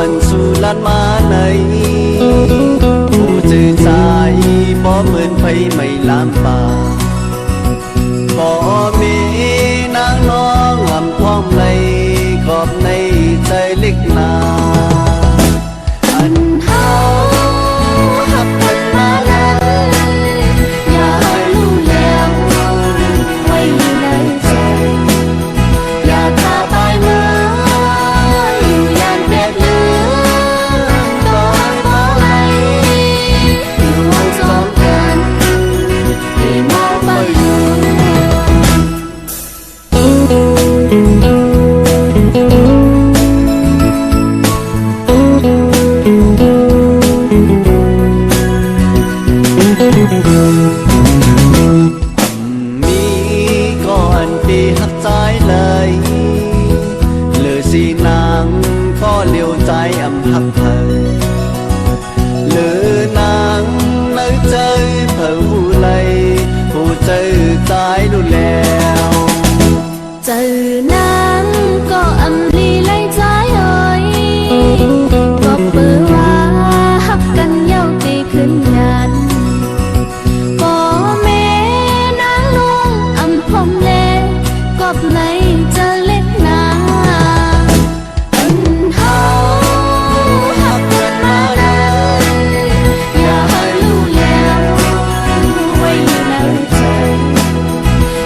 หันสู่ลานมาในผู้จืดใจบ่เหมือนไผไม่ลามป่าบ่มีนางน้องลำพร้อมในขอบในใจเล็กนาอันเฮาหักกันมาแล้วอย่าให้รู้แล้วไว้ในใจอย่าทาไปเมื่ออยู่ยันเป็ดเลือนต่อให้เพราะไรอยู่ห้องสองกันที่มองไปอยู่มีก่อนที่หักใจเลยเหลือสีนางก็เลี้ยวใจอำหักเธอเหลือนางในใจเผาผู้ไลผู้ใจตายรู้แล้วเจอนางก็อำลีไล่ใจเอ่ยก็เปิดว่าหักกันเย้าตีขึ้นงานก็แม่นางลุงอำพรมเล่กอบในจะเล็กนาอันเฮาหักกันมาแล้วอย่าให้รู้แล้วไว้อยู่ในใจ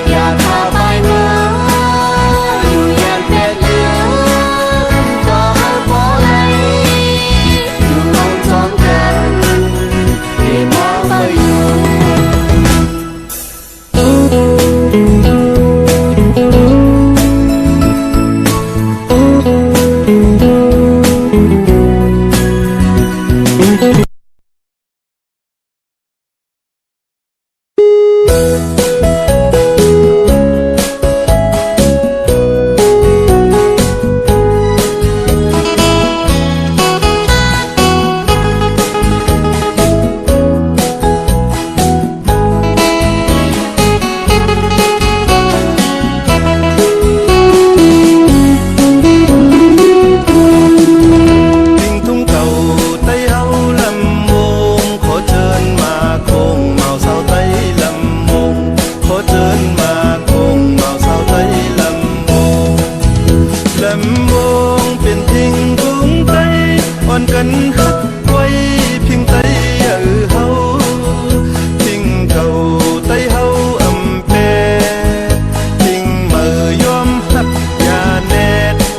อย่าพาไปเมื่ออยู่ยันเป็ดเลือนต่อให้เพราะไรอยู่ห้องสองกันที่มองไปอยู่กันฮักไว้เพียงใจเฮาทิ้งเก่าใจเฮาอำแปทิ้งเมื่อยอมฮักอย่าแน่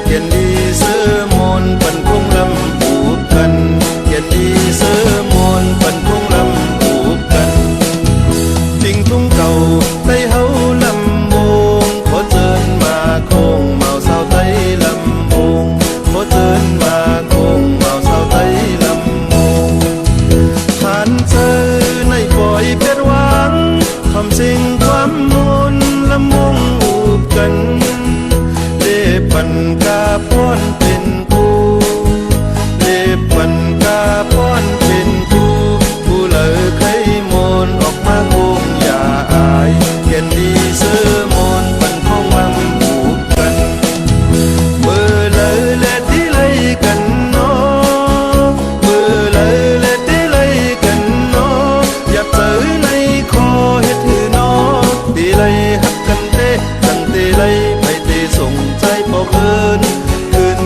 เย็นดีเสื้อมนปันคงลำผูกกันเย็นดีเสื้อมนปันคงลำผูกกันทิ้งทุ่งเก่าใจเฮาลำวงขอเชิญมาคงเมาสาวใจลำวงขอเชิญมาคงเมาสาวใจลำวงผ่านเจอในปล่อยเพชรหวังคำสิ่งความมนลำวงอูบกันเล็บปันกาป้อนเป็นผู้เล็บปันกาป้อนเป็นผู้ผู้เลอใครมนออกมาคงอย่าอายเขียนดีเสื้อมนปันคงลำผูกกันเมื่อเลยและที่เลยกันเนาะเมื่อเลยและที่เลยกันเนาะอย่าเจอในคอเฮ็ดหือเนาะตีเลยหักกันเตะตั้งตีเลยไปตีส่งใจบอกเอินขึ้น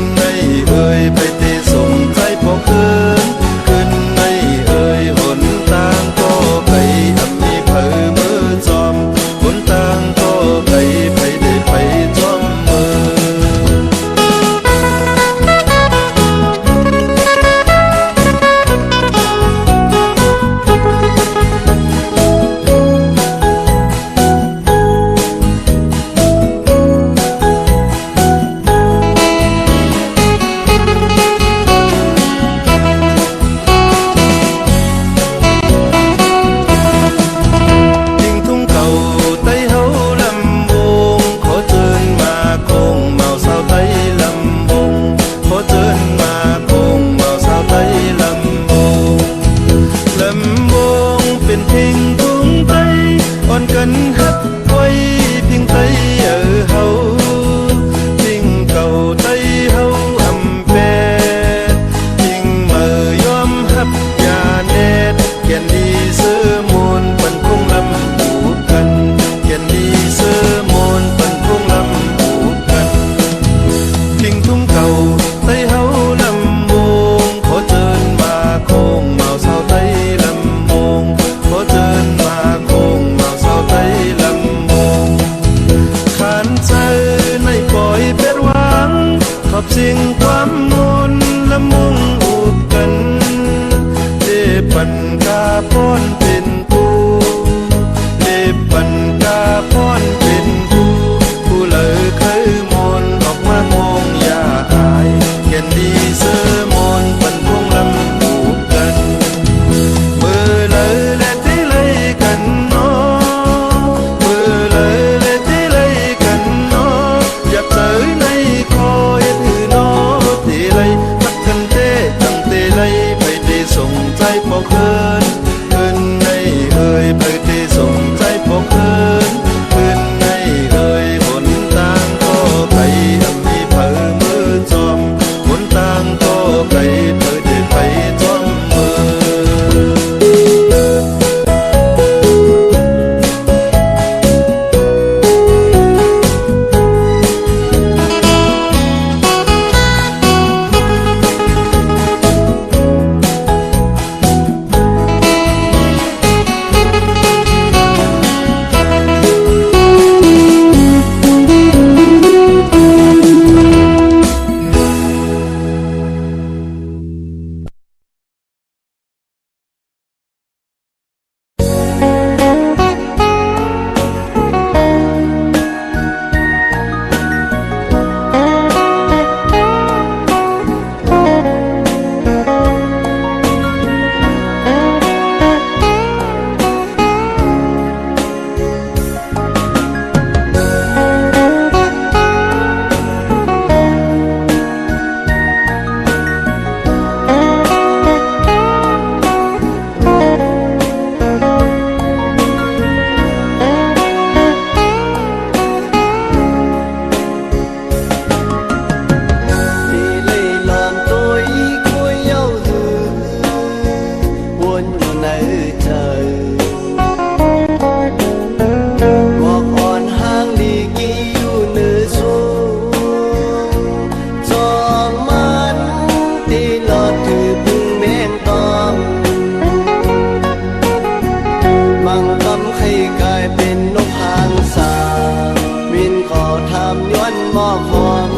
ของ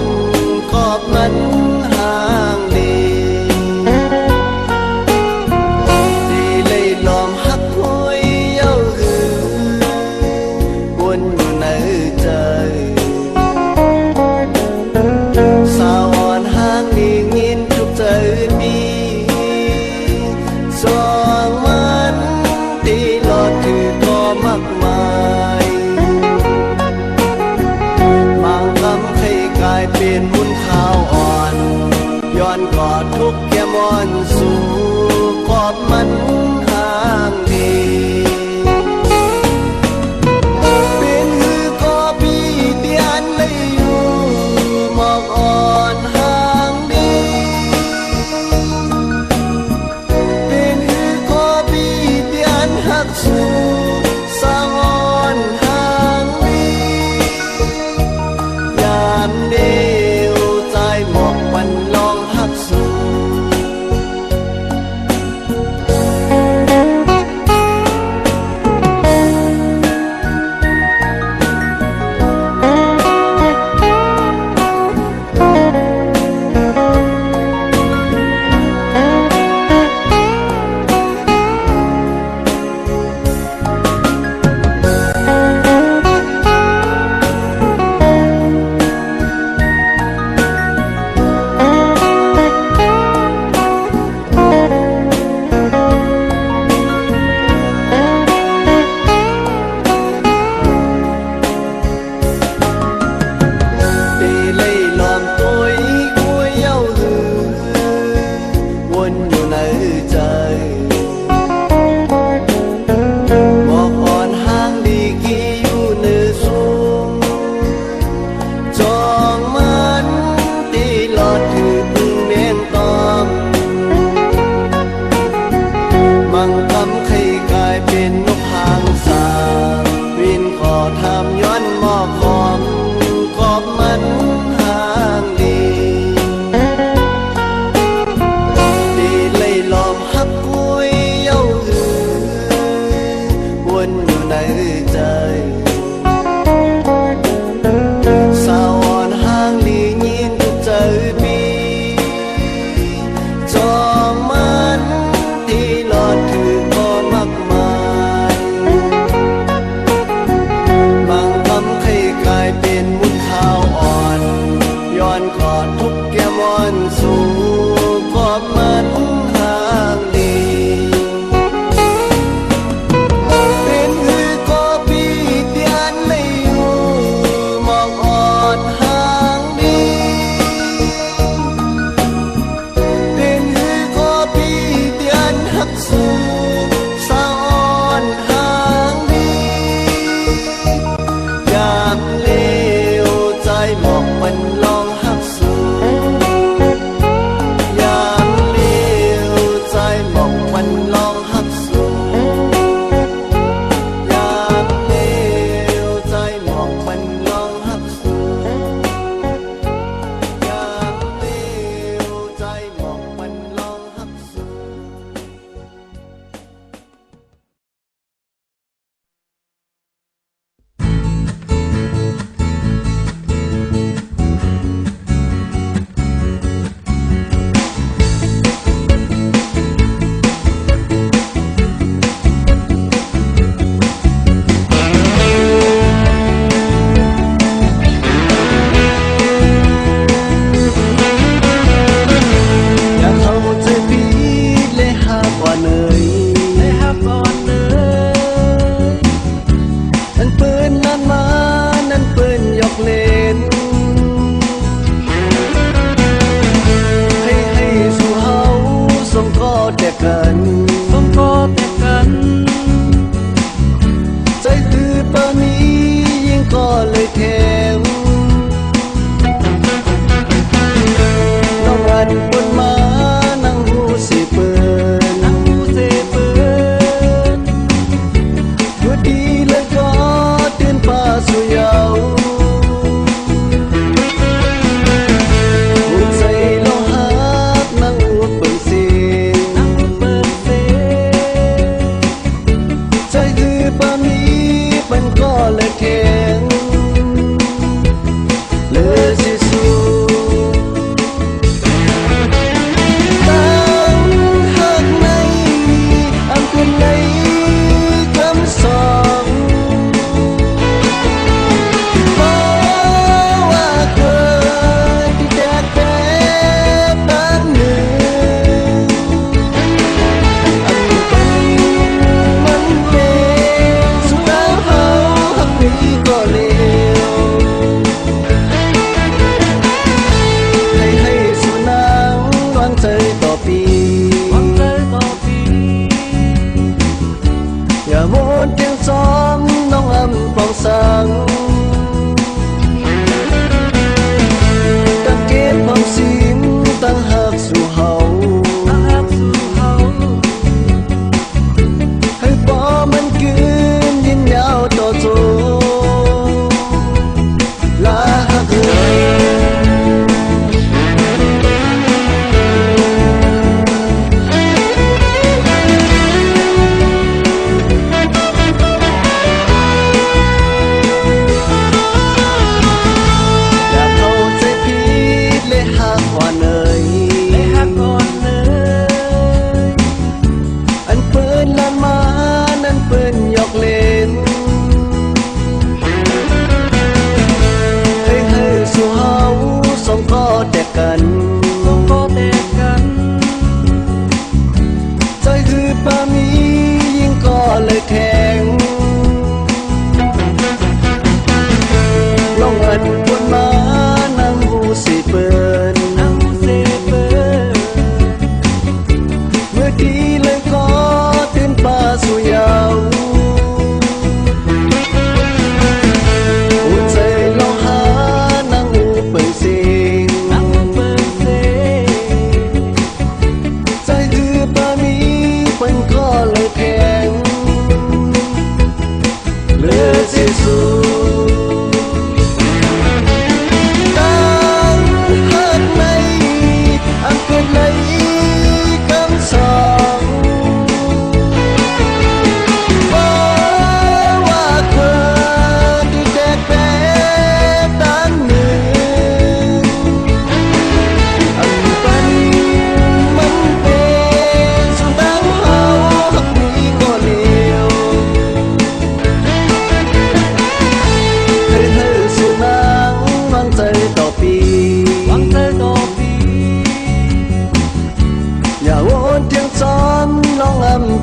กอบมันห่างดีดีเลยลอมหักหวยเย้าหือวนอยู่ในใจสาวอ่อนห่างดีงินทุกใจมีสองมันตีหลอดถือก็มากมายบางคำให้กลายเป็นมุนข้าวอ่อนย้อนกอดทุกแก้มอนสู่กอบมันห่างดีเป็นหือก็ปีเตียนเลยอยู่หมอกอ่อนห่างดีเป็นหือก็ปีเตียนหักสู่สางอ่อนห่างดียามเดียวใจหมอกวันลองหักสู่ตีเลยลอมตัวอีกหัวเย้าหือวนอยู่ในใจบอกอ่อนห่างดีกี่อยู่เนื้อสูงจองมันตีหลอดถือพึ่งเมียนตอมมังคำใครกลายเป็นนกหางสามวินขอทำย้อนมอบของกอบมันห่างดีดีเลยลอมหักกุยเย้าหือวนอยู่ในใจสาวอ่อนห่างลียินทุกใจปีจองมันที่หลอดถือก็มากมายบางคำให้กลายเป็นมุนข้าวอ่อนย้อนกอดทุกแก้มอนสู่กอบมันห่างดีเป็นหือก็ปีเตียนไม่อยู่มองอ่อนห่างดีเป็นหือก็ปีเตียนหักสู่สาวอ่อนห่างดียามเลวใจหมอกมันลองหักสู่ยามเล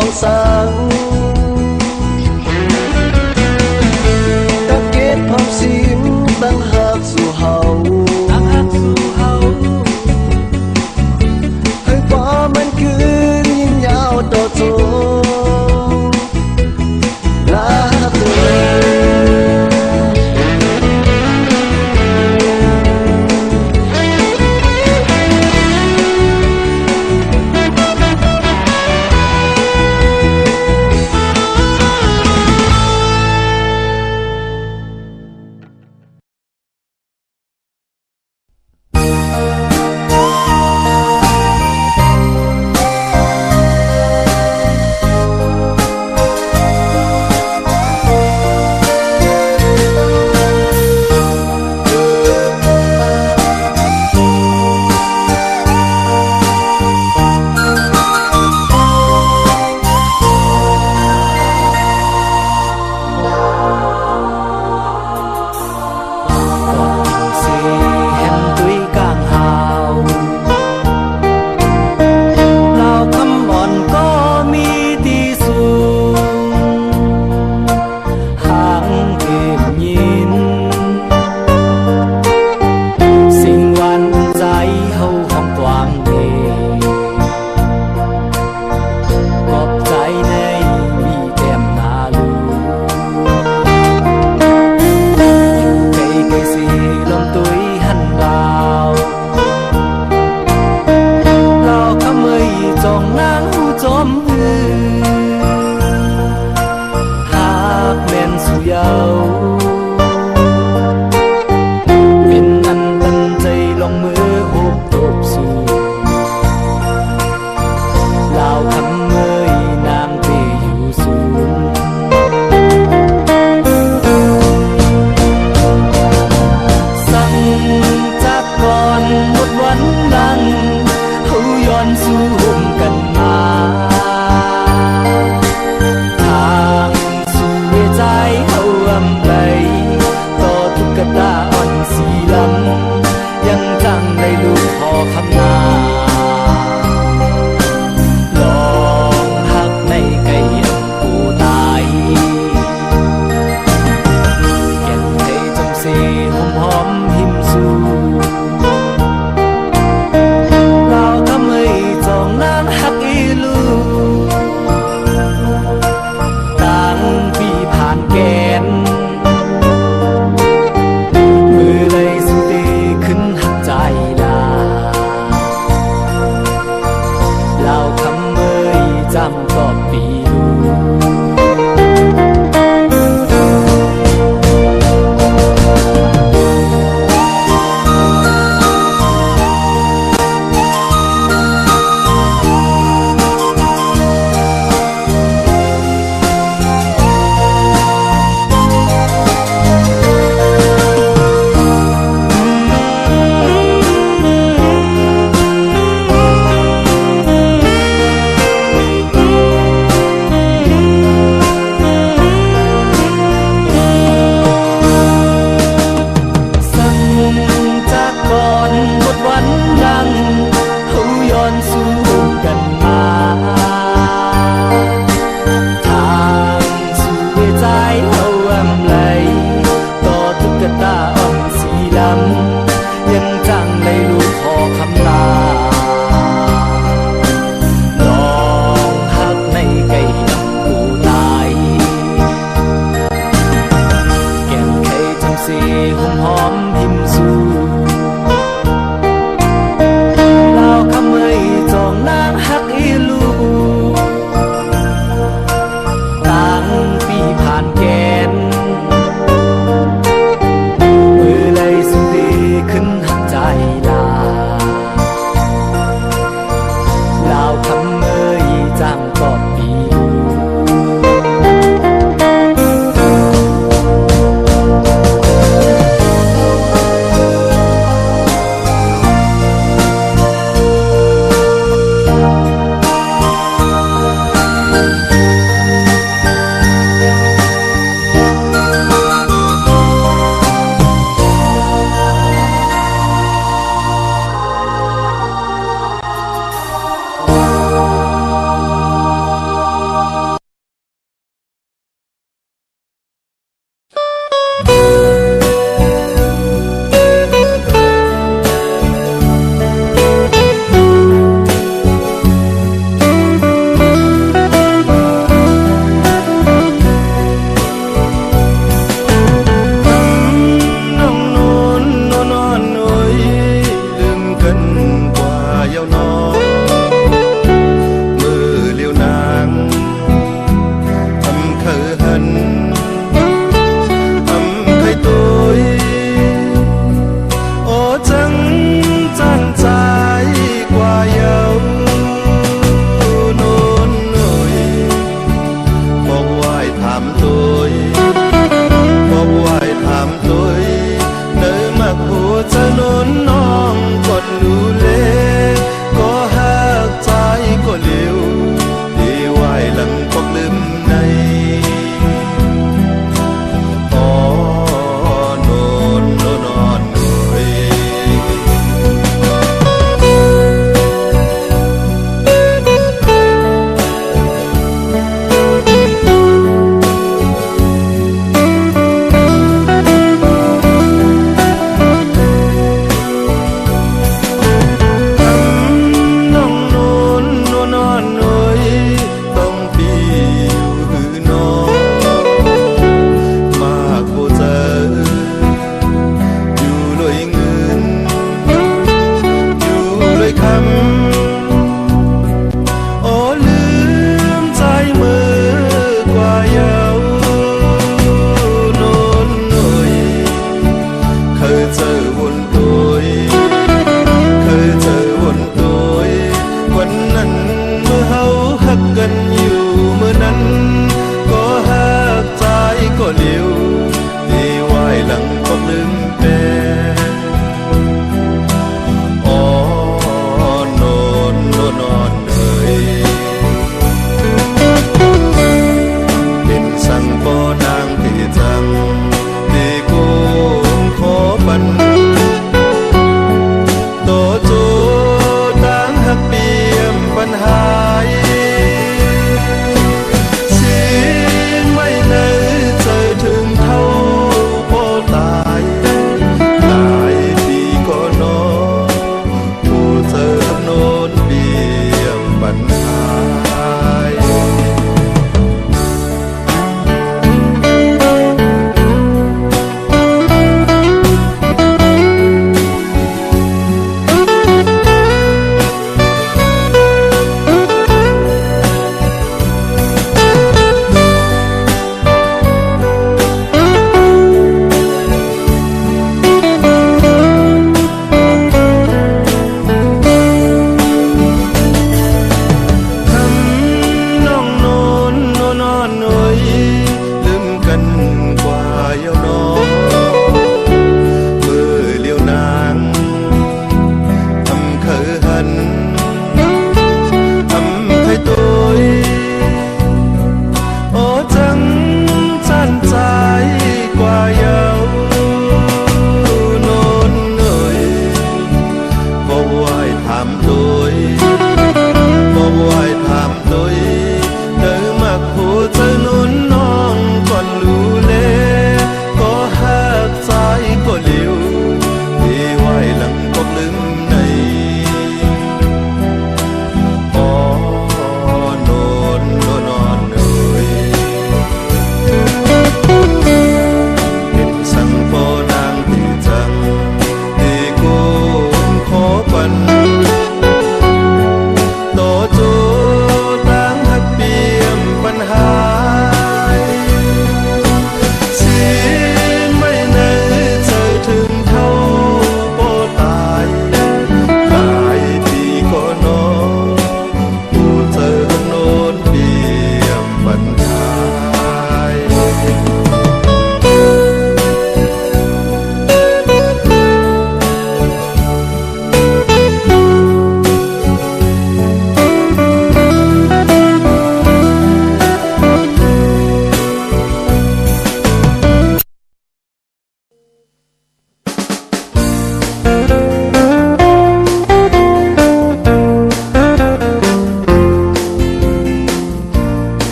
องสังตะเกียบพร้อมสิมตั้งหักสู่เฮาให้ฟ้ามันคืนยิ่งยาวต่อโจลาเธอ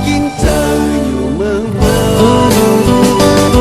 กินเจออยู่เมืองเมือง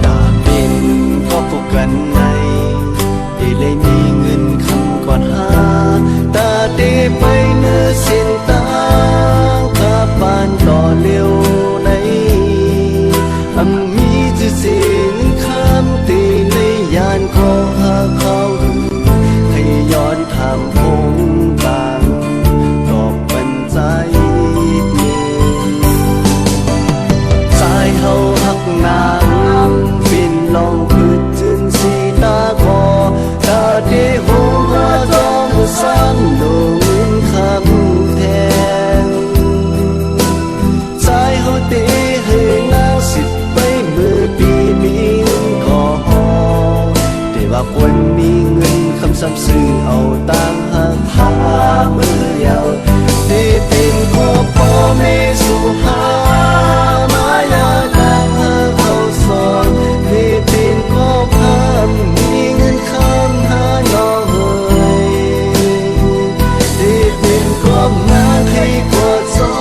ตาเป็นก็พบกันในได้เลยมีเงินคำก่อนหาตาเดไปเนื้อเส้นตางข้าปานต่อเร็วในมีจะเสียงคำตีในยานขอหาเขาให้ย้อนถามคงบางตอบปันใจเมสายเฮาหักนางฟินลองพืชจึงสีตาคอตาเดหัวจอมซ้ำลงคำแทนสายเฮาเตให้นางสิบไปเมื่อปีมีเงินขอแต่ว่าควรมีเงินคำซ้ำซื้อเอาต่างหากหามือเดียวได้เป็นพ่อพ่อแม่สุภามายาตาหาเขาสอนได้เป็นพ่อพามมีเงินคำหาน้องเอ๋ยได้เป็นความงานให้กอดซ้อ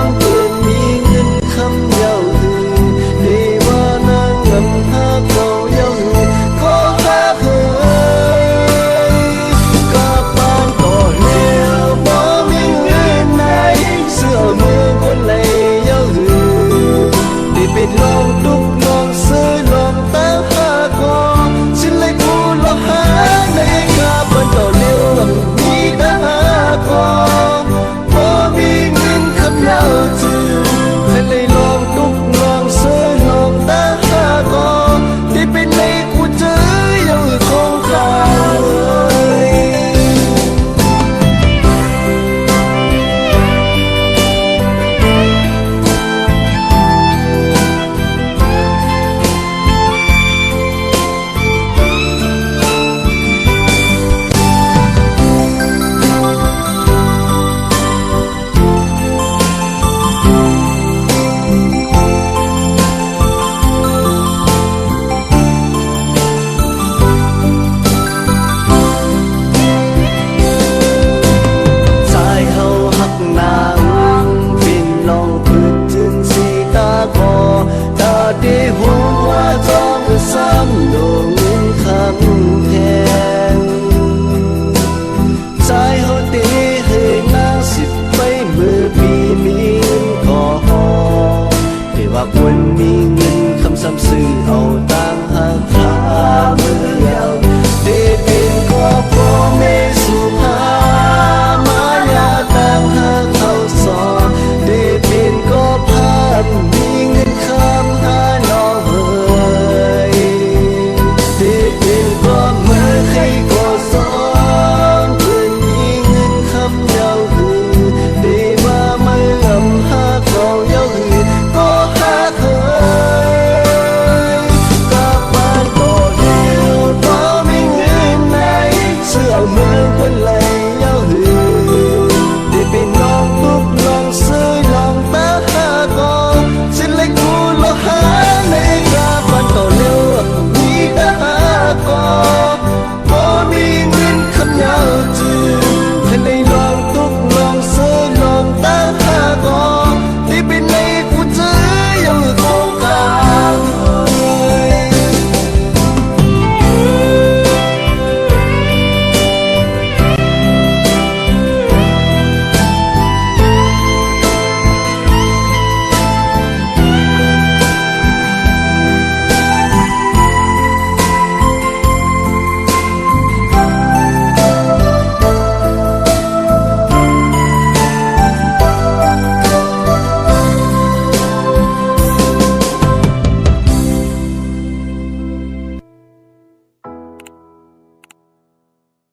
มเพื่อมีเงินคำยาวหือได้ว่านางงำหาเขายาวหือขอหาเอ๋ยก็ปานก่อเลี้ยวบ่มีเงินไหนเสื้อมือคนเลยยาวหือได้เป็นลองตุกลองซื้อลองตามหาของฉันเลยพูดลองหาในกาปานก่อเลี้ยวมีตาหาของบ่มีเงินคำยาวจือฉันเลยลองตุกลองซื้อลองตามหาของที่เป็นในกูเจอยาวหือของเขาเอ่ย สายเฮาหักนางฟินลองพืชจึงสีตาคอตาเดหัวจอมซ้ำดวงเงินคำแทนสายเฮาเตให้นางสิบไปเมื่อปีมีเงินขอแต่ว่าควรมี